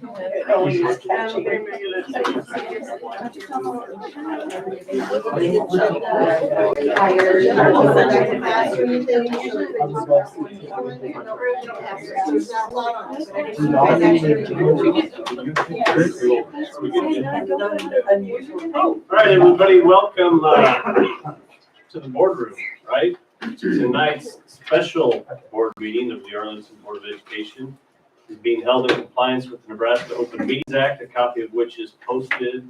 All right, everybody, welcome to the boardroom, right? Tonight's special board meeting of the Arlington Board of Education is being held in compliance with the Nebraska Open Meetings Act, a copy of which is posted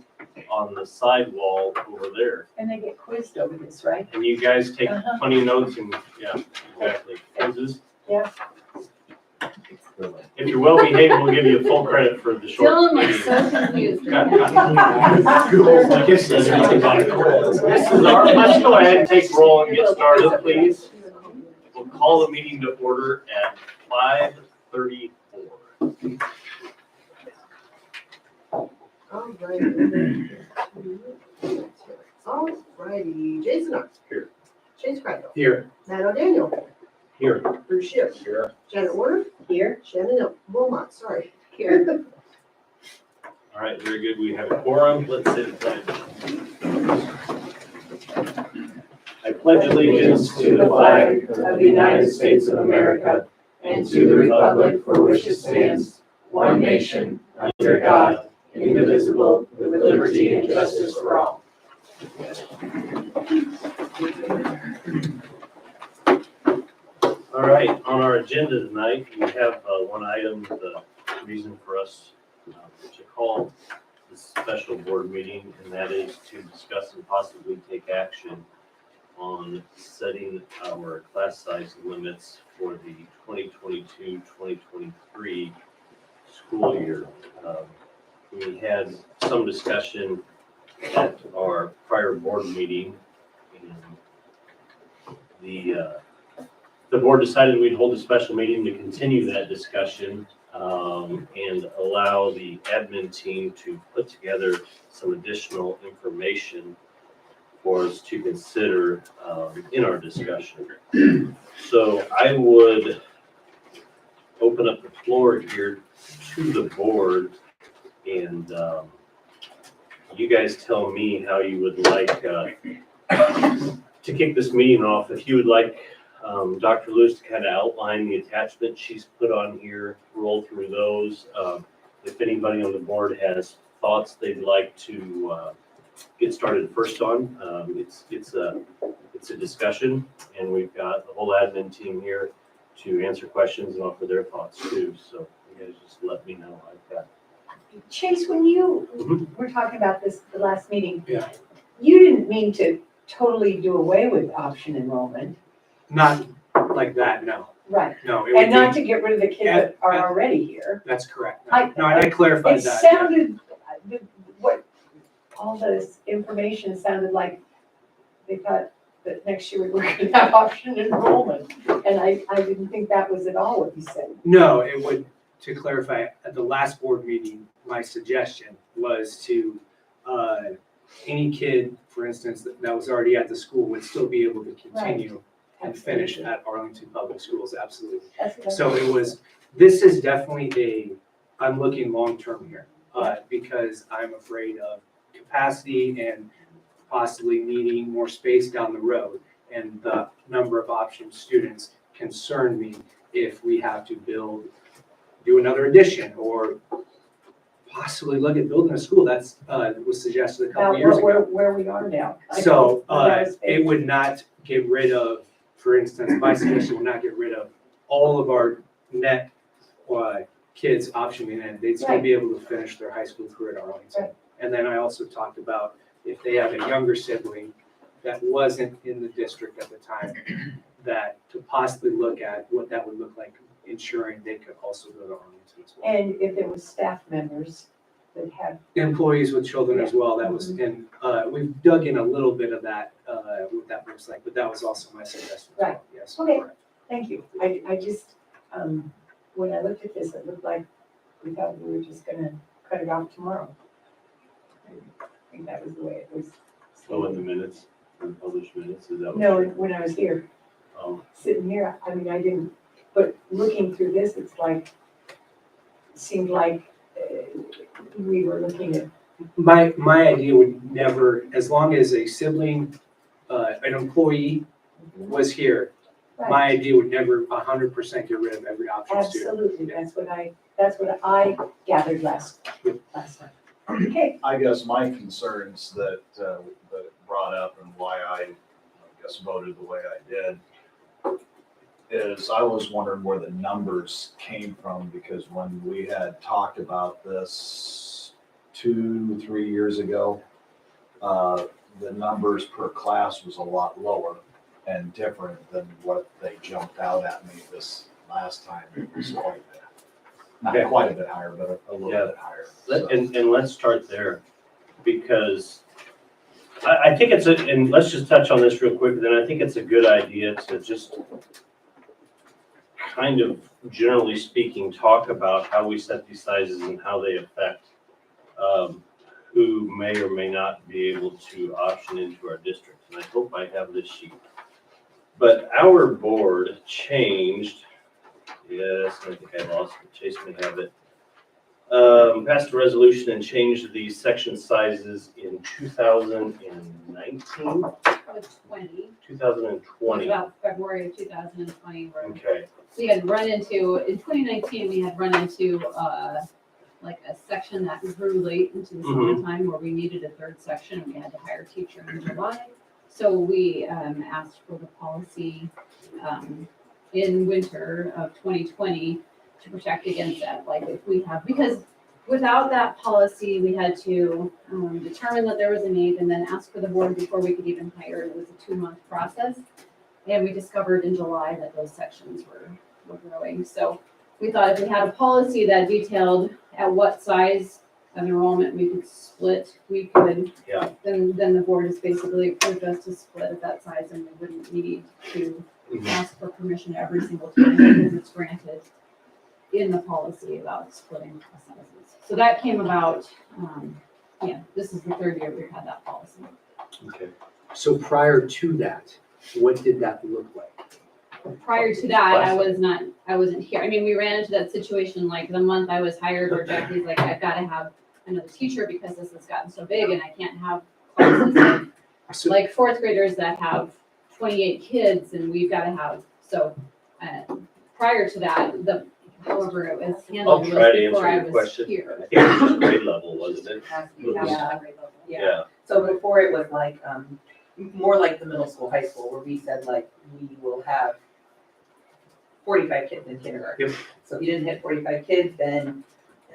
on the side wall over there. And they get quizzed over this, right? And you guys take plenty of notes and, yeah, exactly. Quizzes. Yeah. If you're well behaved, we'll give you full credit for the short Dylan meeting. is so confused. Let's go ahead and take roll and get started, please. We'll call the meeting to order at 5:34. Alrighty, Jason Knox. Here. Chase Craddock. Here. Matt O'Daniel. Here. Bruce Shipp. Here. Janet Warner. Here. Shannon Wilmot, sorry. Here. All right, very good. We have a quorum. Let's say the pledge. I pledge allegiance to the flag of the United States of America and to the republic for which it stands, one nation, under God, indivisible, with liberty and justice for all. All right, on our agenda tonight, we have one item, the reason for us to call this special board meeting, and that is to discuss and possibly take action on setting our class size limits for the 2022-2023 school year. We had some discussion at our prior board meeting, and the board decided we'd hold a special meeting to continue that discussion and allow the admin team to put together some additional information for us to consider in our discussion. So I would open up the floor here to the board, and you guys tell me how you would like to kick this meeting off. If you would like Dr. Lewis to kind of outline the attachments she's put on here, roll through those. If anybody on the board has thoughts they'd like to get started first on, it's a discussion, and we've got the whole admin team here to answer questions and offer their thoughts too. So you guys just let me know like that. Chase, when you were talking about this the last meeting, Yeah. you didn't mean to totally do away with option enrollment. Not like that, no. Right. No. It And would not be- to get rid of the kids that are already here. That's correct. I- No, I clarified It that. sounded, what, all this information sounded like they thought that next year we were gonna have option enrollment. And I didn't think that was at all what you said. No, it would, to clarify, at the last board meeting, my suggestion was to, any kid, for instance, that was already at the school would still be able to continue and finish at Arlington Public Schools, absolutely. So it was, this is definitely I'm looking long-term here, because I'm afraid of capacity and possibly needing more space down the road. And the number of option students concern me if we have to do another addition or possibly look at building a school. That's, was suggested a couple years ago. Where we are now. So, it would not get rid of, for instance, my suggestion would not get rid of all of our net kids optioning in. They'd still be able to finish their high school career at Arlington. Right. And then I also talked about if they have a younger sibling that wasn't in the district at the time, that to possibly look at what that would look like, ensuring they could also go to Arlington as well. And if there was staff members that had. Employees with children as well, that was in, we've dug in a little bit of that, what that looks like, but that was also my suggestion. Right. Yes. Okay. correct. Thank you. I just, when I looked at this, it looked like we thought we were just gonna cut it off tomorrow. I think that was the way it was. Oh, in the minutes, the published minutes, is that what? No, when I was here, you're- sitting here, I mean, I didn't, but looking through this, it's like, it seemed like we were looking at. My idea would never, as long as a sibling, an employee was here, my idea would never 100% get rid of every option student. Absolutely, that's what I gathered last time. Okay, I guess my concerns that it brought up and why I guess voted the way I did is I was wondering where the numbers came from, because when we had talked about this 2-3 years ago, the numbers per class was a lot lower and different than what they jumped out at me this last time. It was quite a bit, Okay. not quite a bit higher, but a little Yeah. bit higher. Let, So- and let's start there, because I think it's and let's just touch on this real quick, then I think it's a good idea to just kind of, generally speaking, talk about how we set these sizes and how they affect who may or may not be able to option into our district. And I hope I have this sheet. But our board changed, yes, I think I lost it, Chase may have it. Passed a resolution and changed the section sizes in 2019, Probably 20. 2020. About February of 2020, where Okay, we had run into, in 2019, we had run into like a section that grew late into the summertime where we needed a third section. We had to hire a teacher in July. So we asked for the policy in winter of 2020 to protect against that. Like if we have, because without that policy, we had to determine that there was a need and then ask for the board before we could even hire. It was a 2-month process. And we discovered in July that those sections were growing. So we thought if we had a policy that detailed at what size of enrollment we could split, we could, Yeah. then the board has basically approved us to split at that size, and we wouldn't need to ask for permission every single time because it's granted in the policy about splitting class sizes. So that came about, this is the 3rd year we've had that policy. okay. So prior to that, what did that look like? Prior to that, I wasn't here. I mean, we ran into that situation like the month I was hired where Jackie's like, I've got to have another teacher because this has gotten so big and I can't have classes of like 4th graders that have 28 kids and we've got to have, so prior to that, however it was I'll handled try was to before answer I your was question. here. I think it was grade level, wasn't it? Yeah, so before it was like, more like the middle school, high school, where we said like, we will have 45 kids in kindergarten. Yep. So if you didn't hit 45 kids, then,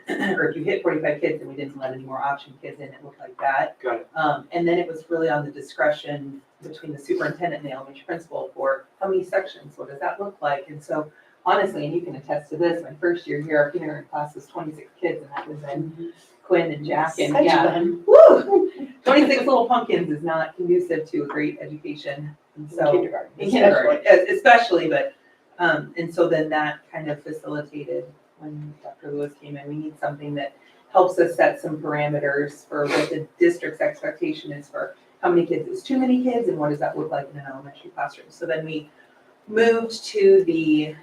or if you hit 45 kids and we didn't let any more option kids in, it looked like that. Got it. And then it was really on the discretion between the superintendent and the elementary principal for how many sections, what does that look like? And so honestly, and you can attest to this, my first year here, our kindergarten class was 26 kids, and that was then Quinn and Jack, and Such yeah. fun. Woo! 26 little pumpkins is not conducive to a great education, and so. Kindergarten. In kindergarten, especially, but, and so then that kind of facilitated when Dr. Lewis came in, we need something that helps us set some parameters for what the district's expectation is for how many kids is too many kids and what does that look like in an elementary classroom. So then we moved to the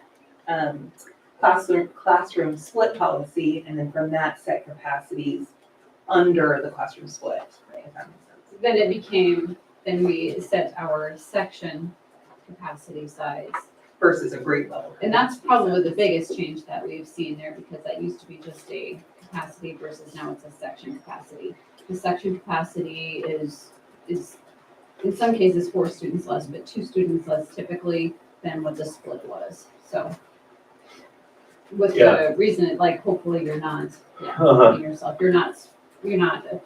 classroom split policy, and then from that set capacities under the classroom split, right, if that makes sense. Then it became, then we set our section capacity size. Versus a grade level. And that's probably the biggest change that we've seen there, because that used to be just a capacity versus now it's a section capacity. The section capacity is in some cases 4 students less, but 2 students less typically than what the split was. So with the reason, like, hopefully you're not putting yourself, you're not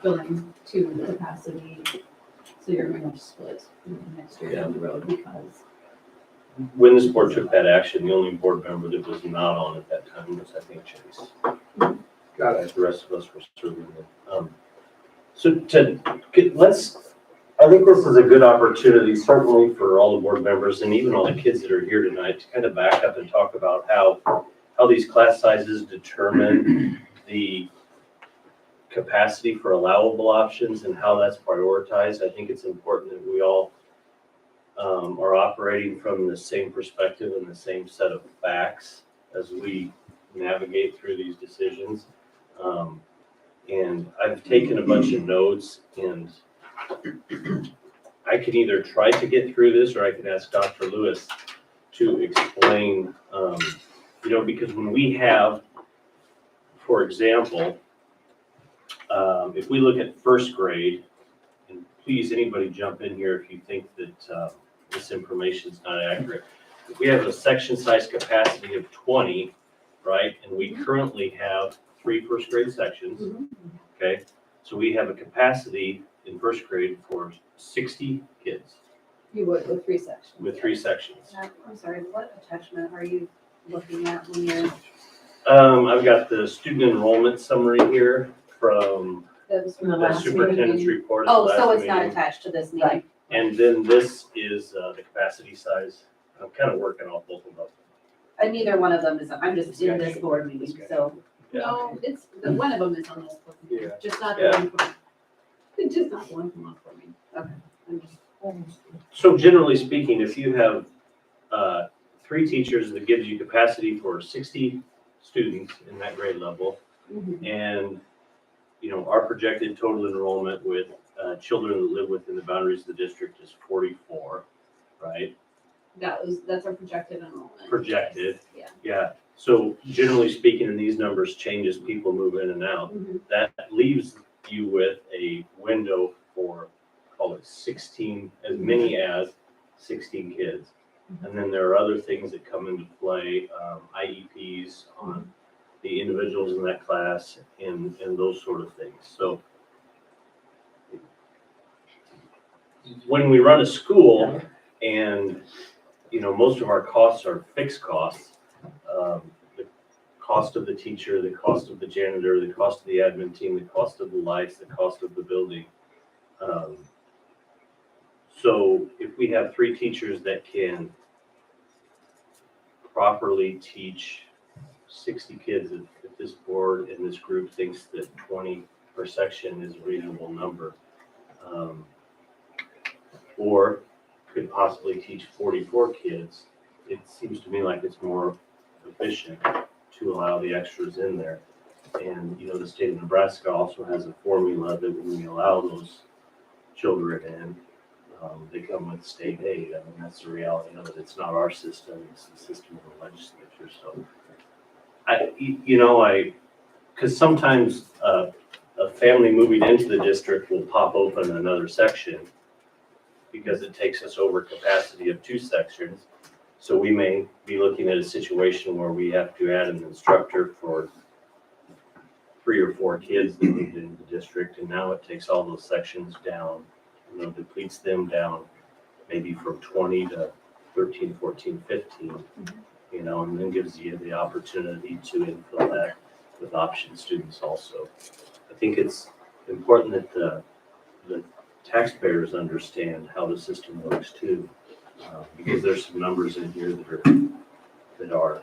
filling to capacity, so you're going to split next year down the road, because When this board took that action, the only board member that was not on at that time was, I think, Chase. Got it. The rest of us were serving them. So I think this is a good opportunity, certainly for all the board members and even all the kids that are here tonight, to kind of back up and talk about how these class sizes determine the capacity for allowable options and how that's prioritized. I think it's important that we all are operating from the same perspective and the same set of facts as we navigate through these decisions. And I've taken a bunch of notes, and I can either try to get through this, or I can ask Dr. Lewis to explain, because when we have, for example, if we look at first grade, and please, anybody jump in here if you think that this information is not accurate. If we have a section size capacity of 20, right, and we currently have 3 first grade sections, okay? So we have a capacity in first grade for 60 kids You would with 3 sections. with 3 sections. I'm sorry, what attachment are you looking at when you're, I've got the student enrollment summary here from that was from the the last superintendent's meeting? report. at the Oh, so last it's not meeting. attached to this Right. meeting? And then this is the capacity size. I'm kind of working off both of them. And neither one of them is, I'm just in this board meeting, This guy. so. No, it's, one of them is on this book, Yeah. just not the Yeah. one from, it's just not the one from off for me. Okay. I'm just, So generally speaking, if you have 3 teachers, that gives you capacity for 60 students in that grade level. And, our projected total enrollment with children that live within the boundaries of the district is 44, right? that's our projected enrollment. Projected. Yeah. Yeah, so generally speaking, and these numbers change as people move in and out, that leaves you with a window for, call it 16, as many as 16 kids. And then there are other things that come into play, IEPs on the individuals in that class and those sort of things. So when we run a school and, most of our costs are fixed costs, the cost of the teacher, the cost of the janitor, the cost of the admin team, the cost of the lights, the cost of the building. So if we have 3 teachers that can properly teach 60 kids, if this board and this group thinks that 20 per section is a reasonable number, or could possibly teach 44 kids, it seems to me like it's more efficient to allow the extras in there. And, the state of Nebraska also has a formula that when we allow those children in, they come with state aid. I mean, that's the reality of it. It's not our system, it's the system of the legislature. So because sometimes a family moving into the district will pop open another section because it takes us over capacity of 2 sections. So we may be looking at a situation where we have to add an instructor for 3 or 4 kids that moved into the district, and now it takes all those sections down, depletes them down maybe from 20 to 13, 14, 15, and then gives you the opportunity to infill that with option students also. I think it's important that the taxpayers understand how the system works too, because there's some numbers in here that are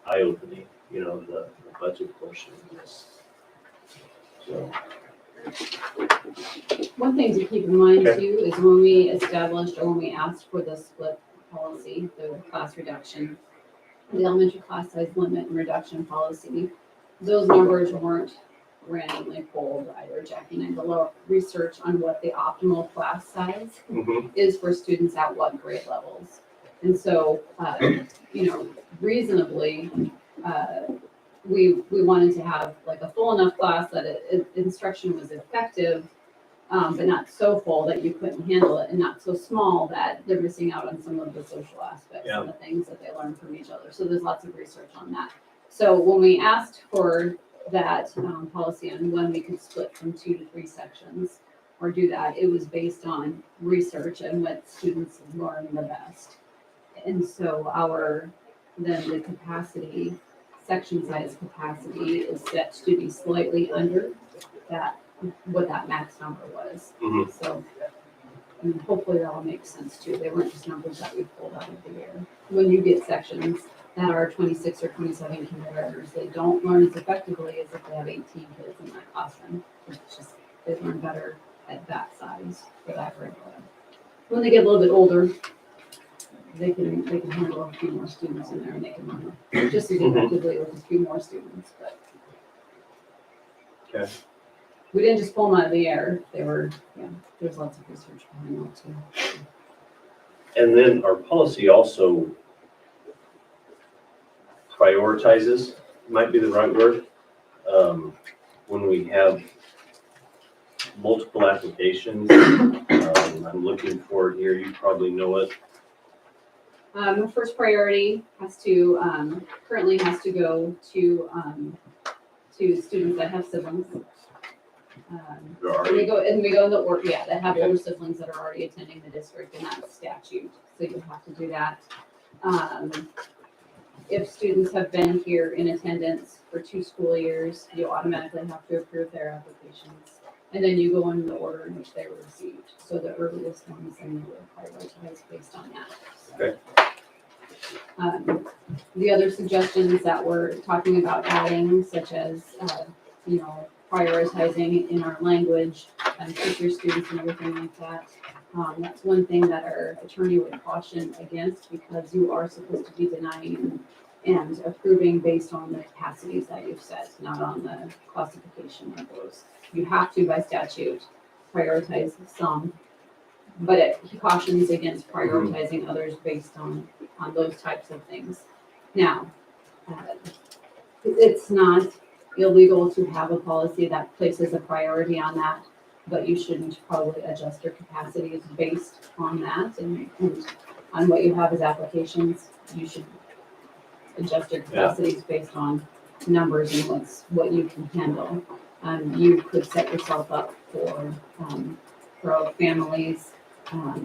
eye-opening, the budget portion of this. So. One thing to keep in mind Okay. too is when we established or when we asked for the split policy, the class reduction, the elementary class size limit and reduction policy, those numbers weren't randomly pulled either. Jackie and I did a little research on what the optimal class size is for students at what grade levels. And so, reasonably, we wanted to have like a full enough class that instruction was effective, but not so full that you couldn't handle it, and not so small that they're missing out on some of the social aspects and the things that they learn from each other. So there's lots of research on that. So when we asked for that policy on when we could split from 2 to 3 sections or do that, it was based on research and what students learn the best. And so then the capacity, section size capacity is set to be slightly under what that max number was. So hopefully that all makes sense too. They weren't just numbers that we pulled out of the air. When you get sections that are 26 or 27 kindergartners, they don't learn as effectively as if they have 18 kids in that classroom. It's just, they learn better at that size for that grade level. When they get a little bit older, they can handle a few more students in there and they can learn just as effectively with a few more students, but. Okay. We didn't just pull them out of the air. They were, yeah, there's lots of research behind that too. And then our policy also prioritizes, might be the right word, when we have multiple applications. I'm looking for it here, you probably know it. The first priority has to, currently has to go to students that have siblings. There are And we already, go in the order, yeah, that have Okay. older siblings that are already attending the district, and that's statute, so you have to do that. If students have been here in attendance for 2 school years, you automatically have to approve their applications. And then you go in the order in which they were received, so the earliest ones, and you will prioritize based on that. Okay. The other suggestions that we're talking about adding, such as, prioritizing in our language, teacher, students, and everything like that. That's one thing that our attorney would caution against, because you are supposed to be denying and approving based on the capacities that you've set, not on the classification of those. You have to, by statute, prioritize some, but he cautions against prioritizing others based on those types of things. Now, it's not illegal to have a policy that places a priority on that, but you shouldn't probably adjust your capacities based on that, and on what you have as applications. You should adjust your capacities based on numbers and what you can handle. You could set yourself up for families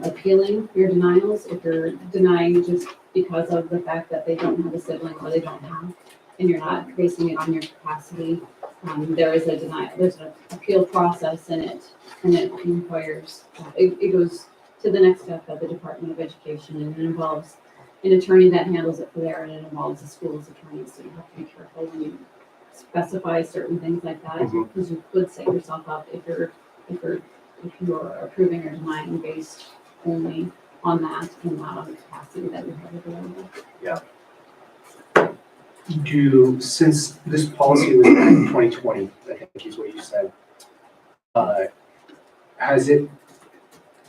appealing your denials if you're denying just because of the fact that they don't have a sibling or they don't have, and you're not basing it on your capacity. There's an appeal process in it, and it requires, it goes to the next step of the Department of Education, and it involves an attorney that handles it for there, and it involves the school's attorney, so you have to be careful when you specify certain things like that, because you could set yourself up if you're approving or denying based only on that and not on the capacity that you have available. Since this policy was back in 2020, I think is what you said, has it,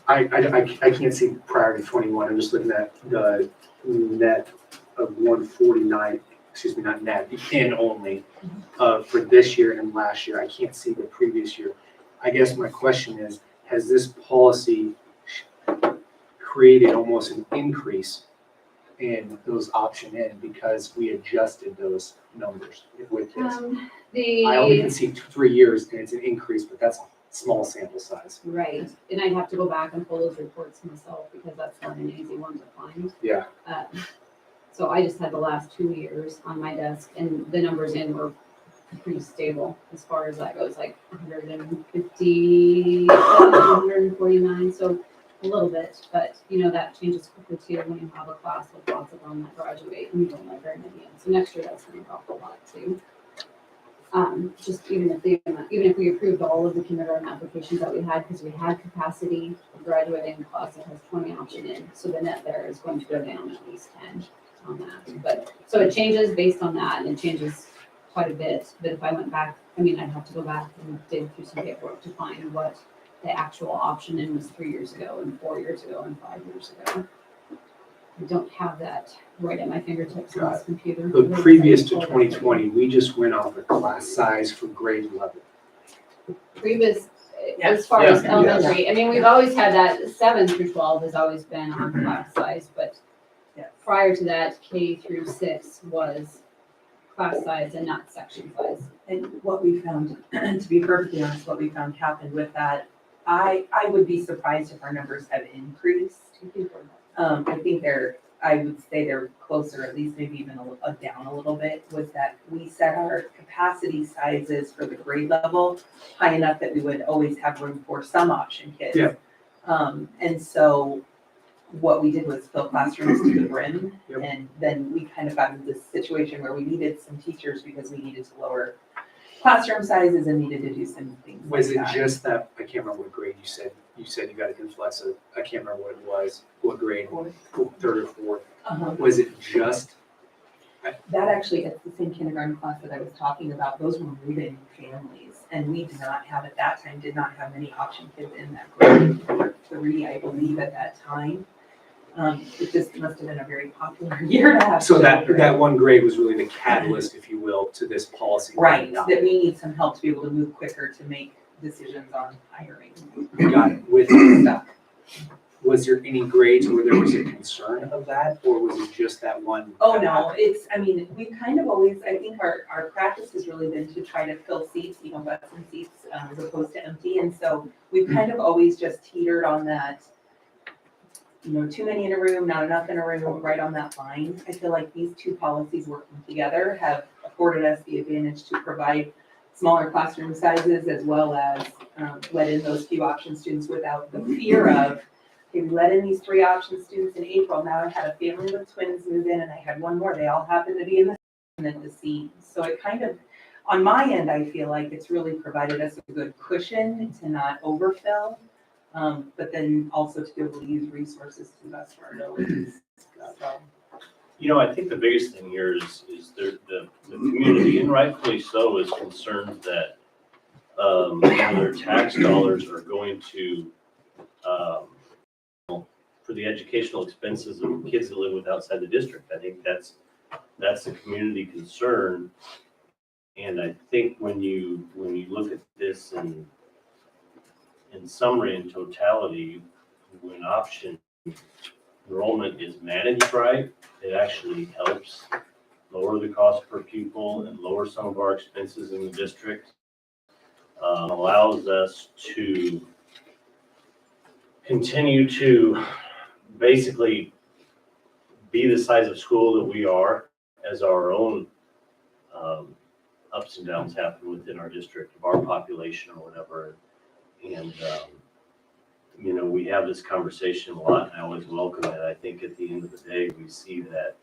I can't see prior to 21, I'm just looking at the net of 149, excuse me, not net, in only, for this year and last year. I can't see the previous year. I guess my question is, has this policy created almost an increase in those option in because we adjusted those numbers with this? I only can see 3 years and it's an increase, but that's a small sample size. Right, and I'd have to go back and pull those reports myself because that's not an easy one to find. Yeah. So I just had the last 2 years on my desk, and the numbers in were pretty stable as far as that goes, like 150, 149, so a little bit, but that changes quickly too when you have a class with lots of them that graduate and you don't let very many in. So next year that's going to drop a lot too. Just even if we approved all of the kindergarten applications that we had, because we had capacity, a graduating class that has 20 option in, so the net there is going to go down at least 10 on that. But so it changes based on that, and it changes quite a bit. But if I went back, I'd have to go back and dig through some paperwork to find what the actual option in was 3 years ago and 4 years ago and 5 years ago. I don't have that right at my fingertips on this computer. But previous to 2020, we just went off of class size for grade level. Previous, as far as Yeah. elementary, we've always had that 7 through 12 has always been on class size, but prior to that, K through 6 was class size and not section size. And what we found, to be perfectly honest, what we found happened with that, I would be surprised if our numbers have increased. I think I would say they're closer, at least maybe even down a little bit, was that we set our capacity sizes for the grade level high enough that we would always have room for some option kids. Yeah. And so what we did was fill classrooms to the brim. Yep. And then we kind of got into this situation where we needed some teachers because we needed to lower classroom sizes and needed to do some things Was like it that. just that, I can't remember what grade you said you got an influx of, I can't remember what it was, what grade, 3rd or 4th. Uh-huh. Was it just That actually, it's the same kindergarten class that I was talking about, those were moving families. And we did not have, at that time, did not have many option kids in that grade. There were 3, I believe, at that time. It just must have been a very popular year to have. So that children. one grade was really the catalyst, if you will, to this policy. Right, that we need some help to be able to move quicker to make decisions on hiring. Got it. With Stuff. Was there any grades where there was a concern of that, or was it just that one? Oh, no, I mean, we kind of always, I think our practice has really been to try to fill seats, butts and seats, as opposed to empty. And so we've kind of always just teetered on that, too many in a room, not enough in a room, right on that line. I feel like these two policies working together have afforded us the advantage to provide smaller classroom sizes as well as let in those few option students without the fear of, okay, we let in these 3 option students in April. Now I had a family with twins move in and I had one more. They all happened to be in the scene. So it kind of, on my end, I feel like it's really provided us a good cushion to not overfill, but then also to be able to use resources to the best of our abilities. So. I think the biggest thing here is the community, and rightfully so, is concerned that their tax dollars are going to for the educational expenses of kids that live outside the district. I think that's a community concern, and I think when you look at this in summary and totality, when option enrollment is managed right, it actually helps lower the cost per pupil and lower some of our expenses in the district. Allows us to continue to basically be the size of school that we are as our own ups and downs happen within our district of our population or whatever. And, we have this conversation a lot, and I always welcome it. I think at the end of the day, we see that,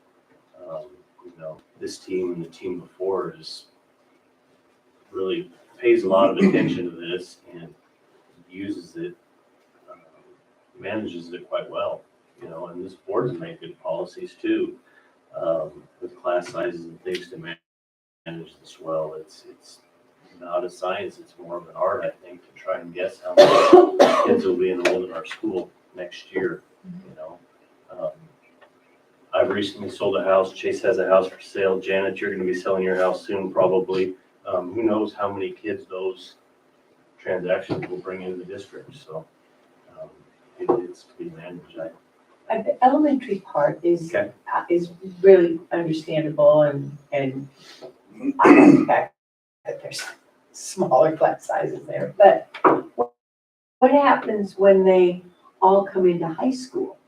this team and the team before is really pays a lot of attention to this and uses it, manages it quite well, and this board has made good policies too, with class sizes and things to manage this well. It's not a science, it's more of an art, I think, to try and guess how many kids will be enrolled in our school next year, I've recently sold a house. Chase has a house for sale. Janet, you're gonna be selling your house soon, probably. Who knows how many kids those transactions will bring into the district, so it's to be managed. The elementary part is Okay. is really understandable, and I like the fact that there's smaller class sizes there. But what happens when they all come into high school?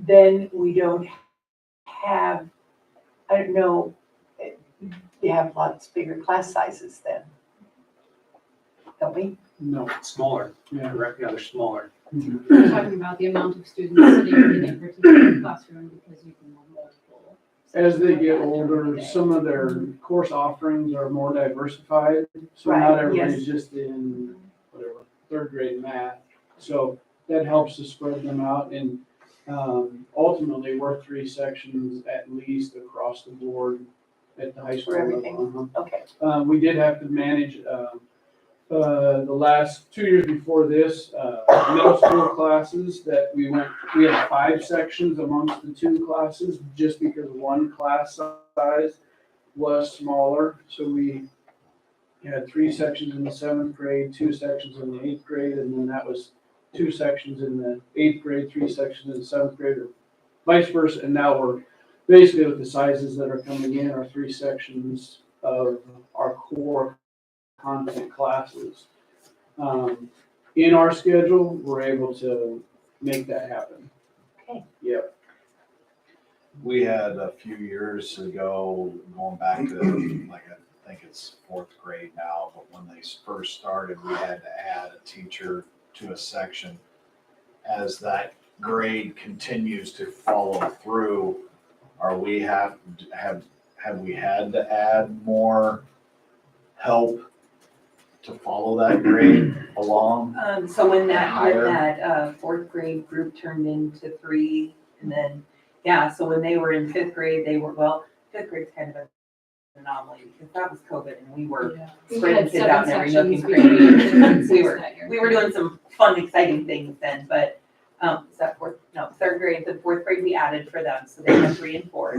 Then we don't have, I don't know, you have lots bigger class sizes then, don't we? No, smaller. Yeah, right. Yeah, they're smaller. We're talking about the amount of students sitting in a particular classroom because you can have multiple. As they get sections like that during older, the day. some of their course offerings are more diversified. So Right, not everybody's yes. just in whatever, 3rd grade math. So that helps to spread them out, and ultimately we're 3 sections at least across the board at the high school For level. everything. Okay. We did have to manage the last 2 years before this, middle school classes that we had 5 sections amongst the 2 classes just because one class size was smaller. So we had 3 sections in the 7th grade, 2 sections in the 8th grade, and then that was 2 sections in the 8th grade, 3 sections in the 7th grade, or vice versa. And now we're basically with the sizes that are coming in are 3 sections of our core content classes. In our schedule, we're able to make that happen. Okay. Yep. We had a few years ago, going back to I think it's 4th grade now, but when they first started, we had to add a teacher to a section. As that grade continues to follow through, have we had to add more help to follow that grade along? So when that Higher. 4th grade group turned into 3, and then Yeah, so when they were in fifth grade, fifth grade's kind of an anomaly because that was COVID and we were We spreading had kids out in 7 every nook and sections cranny. between fifth and We sixth were, that year. we were doing some fun, exciting things then, but, is that third grade, the fourth grade we added for them, so they have 3 and 4.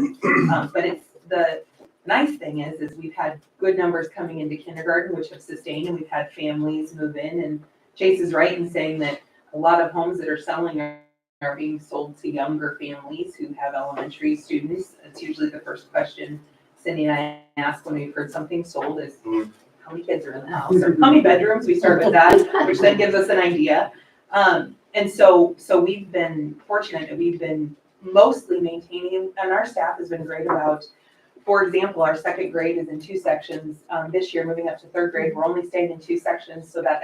But it's, the nice thing is we've had good numbers coming into kindergarten, which have sustained, and we've had families move in, and Chase is right in saying that a lot of homes that are selling are being sold to younger families who have elementary students. It's usually the first question Cindy and I ask when we've heard something sold is, how many kids are in the house? Or how many bedrooms? We start with that, which then gives us an idea. And so we've been fortunate that we've been mostly maintaining, and our staff has been great about, for example, our second grade is in 2 sections. This year, moving up to third grade, we're only staying in 2 sections, so that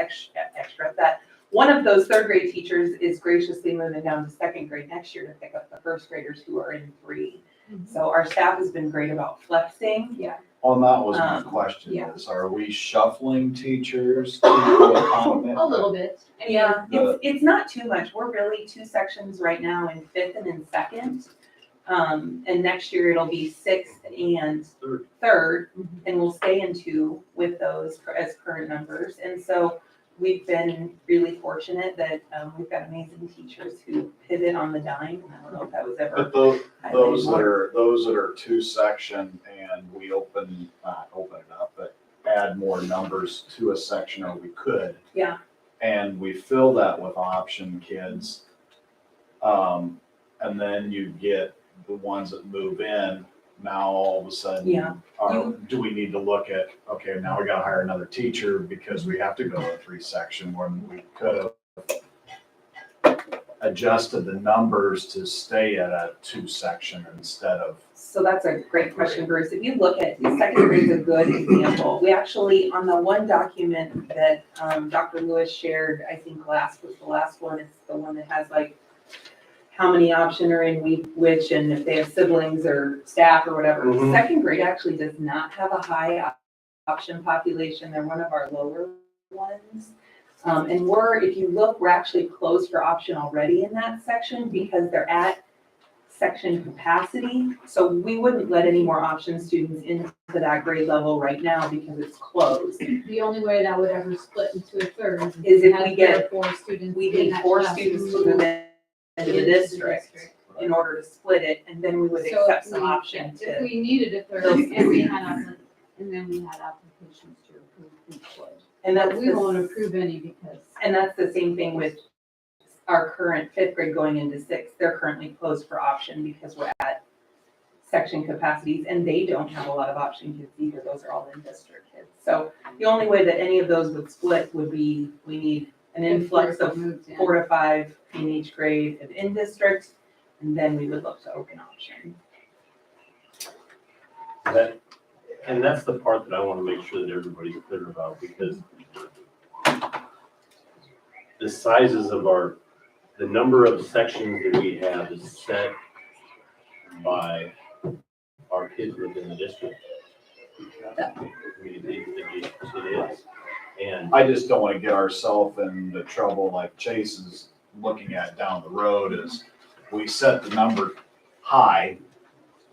that one of those third grade teachers is graciously moving down to second grade next year to pick up the first graders who are in 3. So our staff has been great about flexing. Well, and that was my question yeah. is, are we shuffling teachers to accommodate? A little bit. I mean, Yeah, it's not too much. We're really 2 sections right now in 5th and in 2nd. And next year it'll be 6th and 3rd, and we'll stay in 2 with those as current numbers. And so we've been really fortunate that we've got amazing teachers who pivot on the dime. And I don't know if that was ever. But those highlighted that are 2 section and we open it up, but add more numbers to a section, or we could. Yeah. And we fill that with option kids. And then you get the ones that move in, now all of a sudden. Yeah. Do we need to look at, okay, now we gotta hire another teacher because we have to go to a 3 section when we could have adjusted the numbers to stay at a 2 section instead of. So that's a great question, Bruce. If you look at, second grade is a good example. We actually, on the one document that Dr. Lewis shared, I think last was the last one, it's the one that has like how many option are in which, and if they have siblings or staff or whatever. Mhm. Second grade actually does not have a high option population. They're one of our lower ones. And if you look, we're actually closed for option already in that section because they're at section capacity. So we wouldn't let any more option students into that grade level right now because it's closed. the only way that would ever split into a third Is if had we get- there are 4 students. We in need that 4 class students who to move in into the into district in order to split it, and then we would So accept if some we- option If to. we needed a third, and then we had applications to approve, we could. And that's But we won't approve any because. And that's the same thing with our current 5th grade going into 6th. They're currently closed for option because we're at section capacities, and they don't have a lot of option kids either. Those are all in district kids. So the only way that any of those would split would be, we need an influx of 4 to 5 in each grade of in district, and then we would look to open option. And that's the part that I want to make sure that everybody's clear about, because the sizes of the number of sections that we have is set by our kids within the district. I mean, it is. And I just don't wanna get ourselves into trouble like Chase is looking at down the road, is we set the number high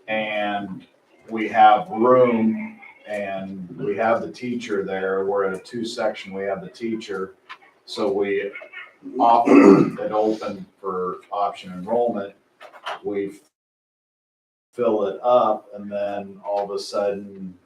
and we have room and we have the teacher there. We're at a 2 section, we have the teacher. So we offer it open for option enrollment. We fill it up and then all of a sudden,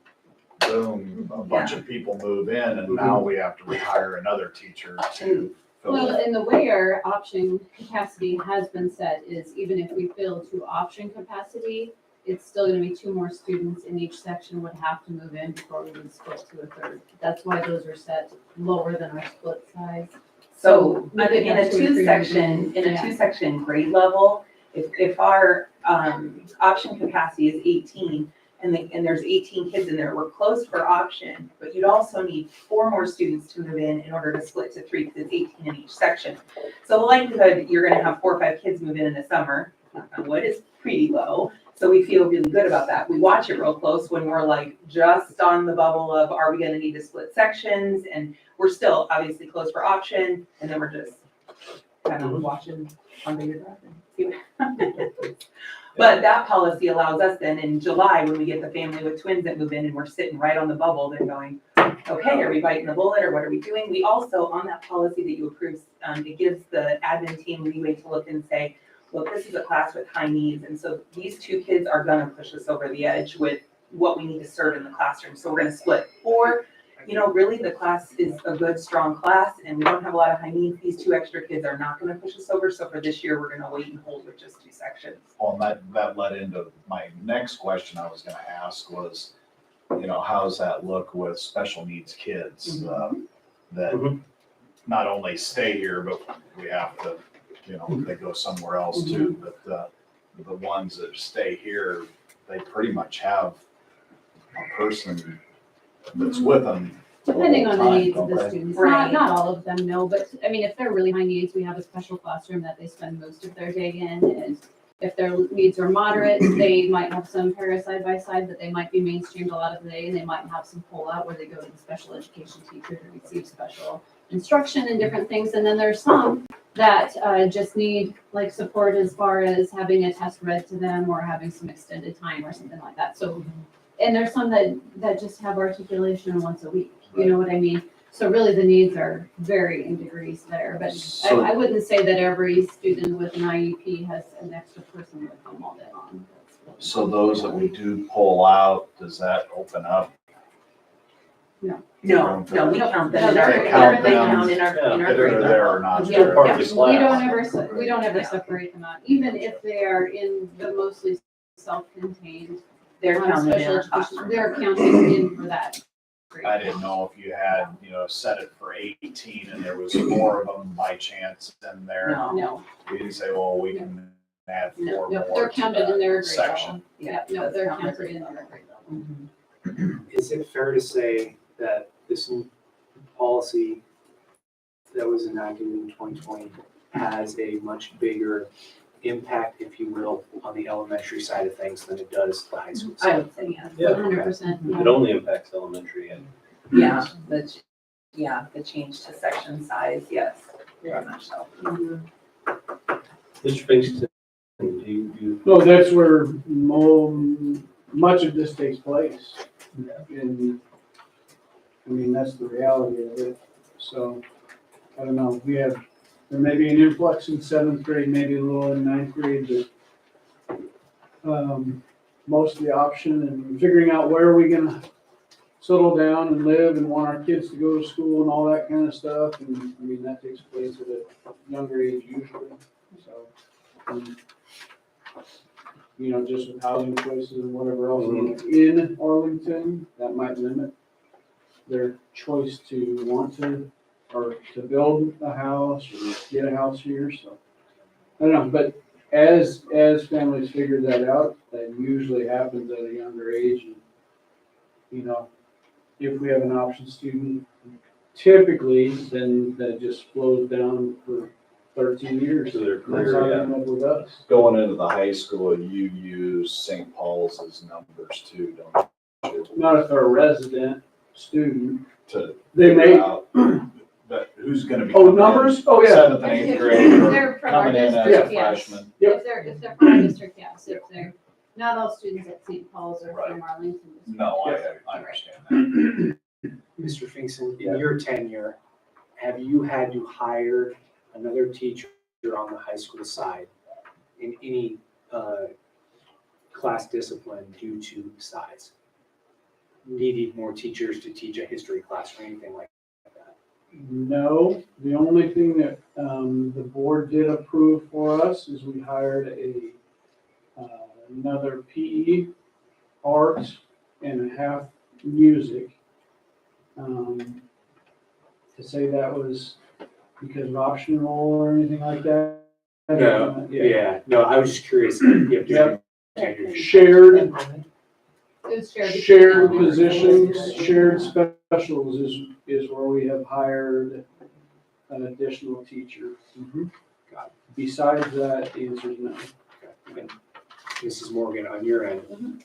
boom, a bunch of people move in and now we have to rehire another teacher to fill Well, it. and the way our option capacity has been set is even if we fill to option capacity, it's still gonna be 2 more students in each section would have to move in before we would split to a third. That's why those are set lower than our split size. So we could in have a 2 or 3 two yeah. section grade level, if our option capacity is 18 and there's 18 kids in there, we're closed for option, but you'd also need 4 more students to move in order to split to 3 because it's 18 in each section. So the likelihood you're gonna have 4 or 5 kids move in the summer, knock on wood, is pretty low. So we feel really good about that. We watch it real close when we're like just on the bubble of, are we gonna need to split sections? And we're still obviously closed for option, and then we're just kind of watching under your breath and see what happens. But that policy allows us then in July, when we get the family with twins that move in and we're sitting right on the bubble, they're going, okay, are we biting the bullet or what are we doing? We also, on that policy that you approve, it gives the admin team leeway to look and say, look, this is a class with high needs, and so these two kids are gonna push us over the edge with what we need to serve in the classroom, so we're gonna split. Or, you know, really the class is a good, strong class, and we don't have a lot of high needs, these two extra kids are not gonna push us over, so for this year, we're gonna wait and hold with just 2 sections. Well, and that led into my next question I was gonna ask was, you know, how does that look with special needs kids? That Mhm. not only stay here, but we have to, you know, they go somewhere else too, but the ones that stay here, they pretty much have a person that's with them. Depending on the time, needs of don't the they? students, Right. not all of them, no, but I mean, if they're really high needs, we have a special classroom that they spend most of their day in. And if their needs are moderate, they might have some para side by side, but they might be mainstreamed a lot of the day, and they might have some pull out where they go to the special education teacher to receive special instruction and different things. And then there's some that just need like support as far as having a test read to them or having some extended time or something like that. So, and there's some that just have articulation once a week, you know what I mean? So really the needs are varying degrees there, but So- I wouldn't say that every student with an IEP has an extra person with them all day long. So those that we do pull out, does that open up? No, we count them in our, They count they count them. in our Yeah. If they're curriculum. there or not Still there? part of the We don't class. we don't ever separate them out, even if they are in the mostly self-contained They're counted in special our education, classroom. they're counted in for that. I didn't know if you had, you know, set it for 18 and there was 4 of them by chance in there. No. No, We didn't say, well, we can add 4 more no, they're to counted in that their grade section. level. Yeah, no, they're counted in their grade level. Mhm. Is it fair to say that this new policy that was enacted in 2020 has a much bigger impact, if you will, on the elementary side of things than it does the high school I side? would say yes, Yeah. 100%. It only impacts elementary and Yeah, the change to section size, yes, very much so. Mr. Pinkston, do you, No, that's where much of this takes place. And, I mean, that's the reality of it. So, I don't know, there may be an influx in 7th grade, maybe a little in 9th grade, but most of the option and figuring out where are we gonna settle down and live and want our kids to go to school and all that kind of stuff. And, I mean, that takes place at a younger age usually, so. You know, just with housing choices and whatever else in Arlington, that might limit their choice to want to, or to build a house or get a house here, so. I don't know, but as families figure that out, that usually happens at a younger age. And, you know, if we have an option student, typically, then that just flows down for 13 years. to their That's how career, they yeah. end up with us. Going into the high school, you use St. Paul's as numbers too, don't you? Not if they're a resident student. To They figure may, out that who's gonna be. oh, coming in numbers? Oh, yeah. 7th and 8th grade If or they're from our coming in as a district, yes. freshman. Yep. If they're from our district, yes, if they're, not all students at St. Paul's are Right. from Arlington. No, I understand that. Mr. Finkston, in your tenure, have you had to hire another teacher on the high school side in any class discipline due to size? Needed more teachers to teach a history class or anything like that? No, the only thing that the board did approve for us is we hired another PE, art, and a half music. To say that was because of optional or anything like that? No, Yeah. yeah, no, I was just curious. You have different tenures. Shared, It was shared. between shared elementary positions, schools. shared specials is where we have hired an additional teacher. Got it. Besides that, the answer is no. And Mrs. Morgan, on your end,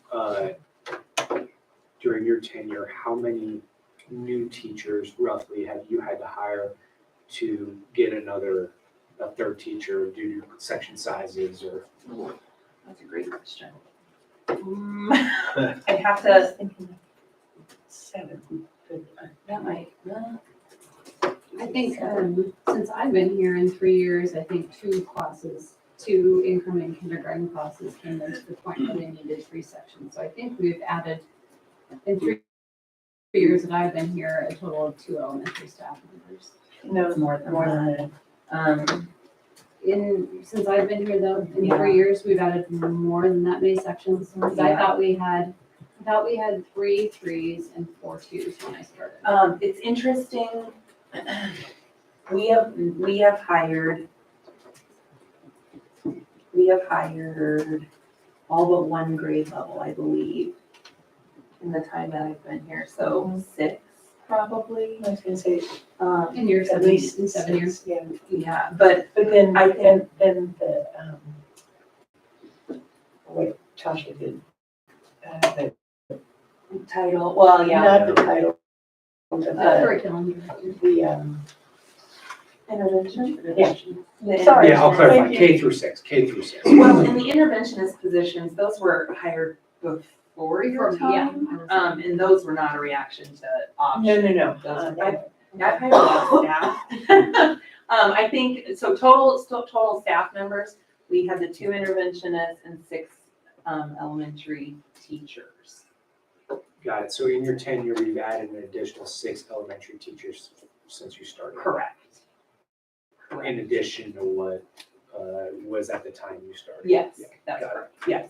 during your tenure, how many new teachers roughly have you had to hire to get a third teacher due to section sizes or? That's a great question. I'd have to, Thinking 7. that might, I think, since I've been here in 3 years, I think 2 increment kindergarten classes came into the point where they needed 3 sections. So I think we've added, in 3 years that I've been here, a total of 2 elementary staff members. no, more than that. Since I've been here though, in Yeah. 3 years, we've added more than that many sections. Because I Yeah. thought we had 3 3s and 4 2s when I started. It's interesting. We have hired all but 1 grade level, I believe, in the time that I've been here, so 6 probably. I was gonna say, In your at least in 7 years. 6, yeah. Yeah, but But then, I think- then the, what Tasha did, the, title, well, yeah, not the title, but Curriculum. the, intervention. Yeah. The Sorry. Yeah, I'll clarify, Thank you. K through 6, K through 6. Well, and the interventionist positions, those were hired before your Before me, yeah. time. And those were not a reaction to option. no. Those were- I've hired a lot of staff. I think, so total staff members, we had the 2 interventionists and 6 elementary teachers. Got it. So in your tenure, you've added an additional 6 elementary teachers since you started. Correct. In addition to what was at the time you started. Yes, Yeah, that's got it. correct, yes.